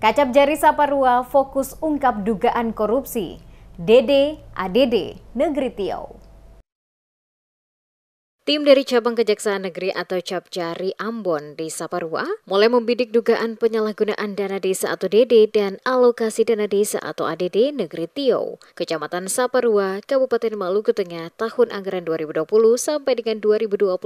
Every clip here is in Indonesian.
Kacap Jari Saparua fokus ungkap dugaan korupsi. DD, ADD, Negeri Tiau. Tim dari Cabang Kejaksaan Negeri atau Capjari Ambon di Saparua mulai membidik dugaan penyalahgunaan dana desa atau DD dan alokasi dana desa atau ADD Negeri Tiau, Kecamatan Saparua, Kabupaten Maluku Tengah tahun anggaran 2020 sampai dengan 2022.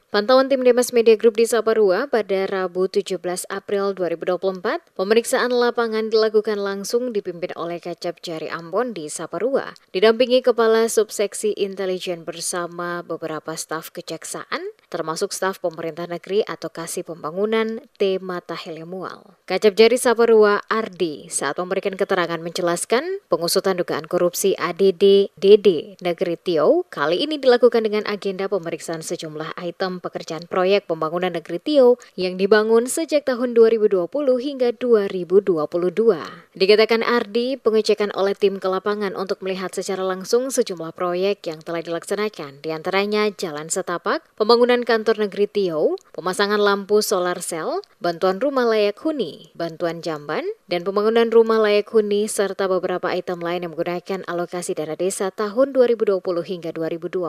Pantauan tim Demas Media Group di Saparua pada Rabu 17 April 2024, pemeriksaan lapangan dilakukan langsung dipimpin oleh Kacap Jari Ambon di Saparua, didampingi Kepala Subseksi Intelijen bersama beberapa staf kejaksaan, termasuk staf pemerintah negeri atau Kasih Pembangunan T. Matahele Mual. Kacap Jari Saparua Ardi saat memberikan keterangan menjelaskan pengusutan dugaan korupsi ADD DD Negeri Tiau kali ini dilakukan dengan agenda pemeriksaan sejumlah item pekerjaan proyek pembangunan Negeri Tiau yang dibangun sejak tahun 2020 hingga 2022. Dikatakan Ardi, pengecekan oleh tim ke lapangan untuk melihat secara langsung sejumlah proyek yang telah dilaksanakan, diantaranya jalan setapak, pembangunan kantor Negeri Tiau, pemasangan lampu solar cell, bantuan rumah layak huni, bantuan jamban, dan pembangunan rumah layak huni serta beberapa item lain yang menggunakan alokasi dana desa tahun 2020 hingga 2022.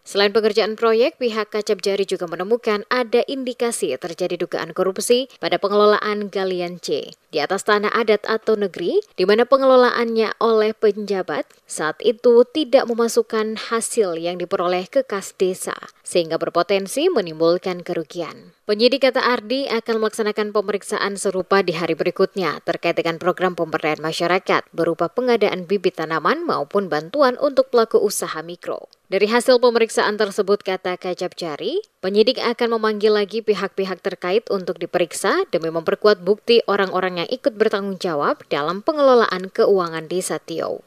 Selain pengerjaan proyek, pihak Kacap Jari juga menemukan ada indikasi terjadi dugaan korupsi pada pengelolaan galian C di atas tanah adat atau negeri, di mana pengelolaannya oleh penjabat saat itu tidak memasukkan hasil yang diperoleh ke kas desa, sehingga berpotensi menimbulkan kerugian. Penyidik kata Ardi akan melaksanakan pemeriksaan serupa di hari berikutnya terkait dengan program pemberdayaan masyarakat berupa pengadaan bibit tanaman maupun bantuan untuk pelaku usaha mikro. Dari hasil pemeriksaan tersebut, kata Kacap Jari, penyidik akan memanggil lagi pihak-pihak terkait untuk diperiksa demi memperkuat bukti orang-orang yang ikut bertanggung jawab dalam pengelolaan keuangan desa Tiau.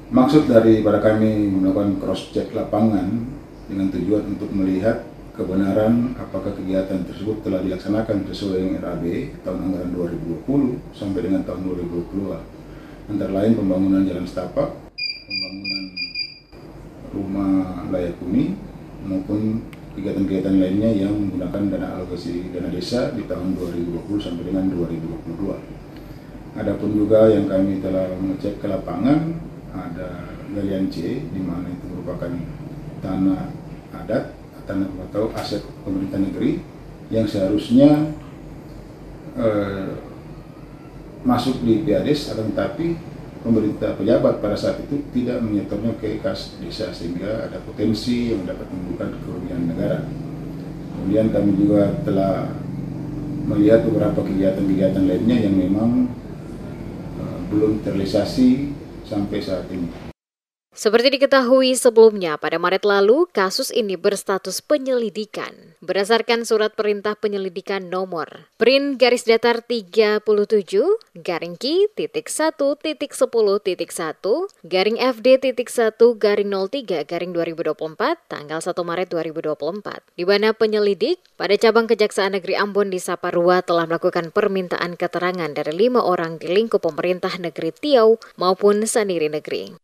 Maksud daripada kami melakukan cross-check lapangan dengan tujuan untuk melihat kebenaran apakah kegiatan tersebut telah dilaksanakan sesuai dengan RAB tahun anggaran 2020 sampai dengan tahun 2022. Antara lain pembangunan jalan setapak, pembangunan rumah layak huni, maupun kegiatan-kegiatan lainnya yang menggunakan dana alokasi dana desa di tahun 2020 sampai dengan 2022. Adapun juga yang kami telah mengecek ke lapangan, ada galian C, di mana itu merupakan tanah adat, tanah atau aset pemerintah negeri yang seharusnya masuk di PADES, akan tetapi pemerintah pejabat pada saat itu tidak menyetornya ke kas desa, sehingga ada potensi yang dapat menimbulkan kerugian negara. Kemudian kami juga telah melihat beberapa kegiatan-kegiatan lainnya yang memang belum terrealisasi sampai saat ini. Seperti diketahui sebelumnya, pada Maret lalu, kasus ini berstatus penyelidikan. Berdasarkan surat perintah penyelidikan nomor PRIN-10.10.1/FD.1/03/2024 tanggal 1 Maret 2024, di mana penyelidik pada Cabang Kejaksaan Negeri Ambon di Saparua telah melakukan permintaan keterangan dari 5 orang di lingkup pemerintah Negeri Tiau maupun sendiri negeri.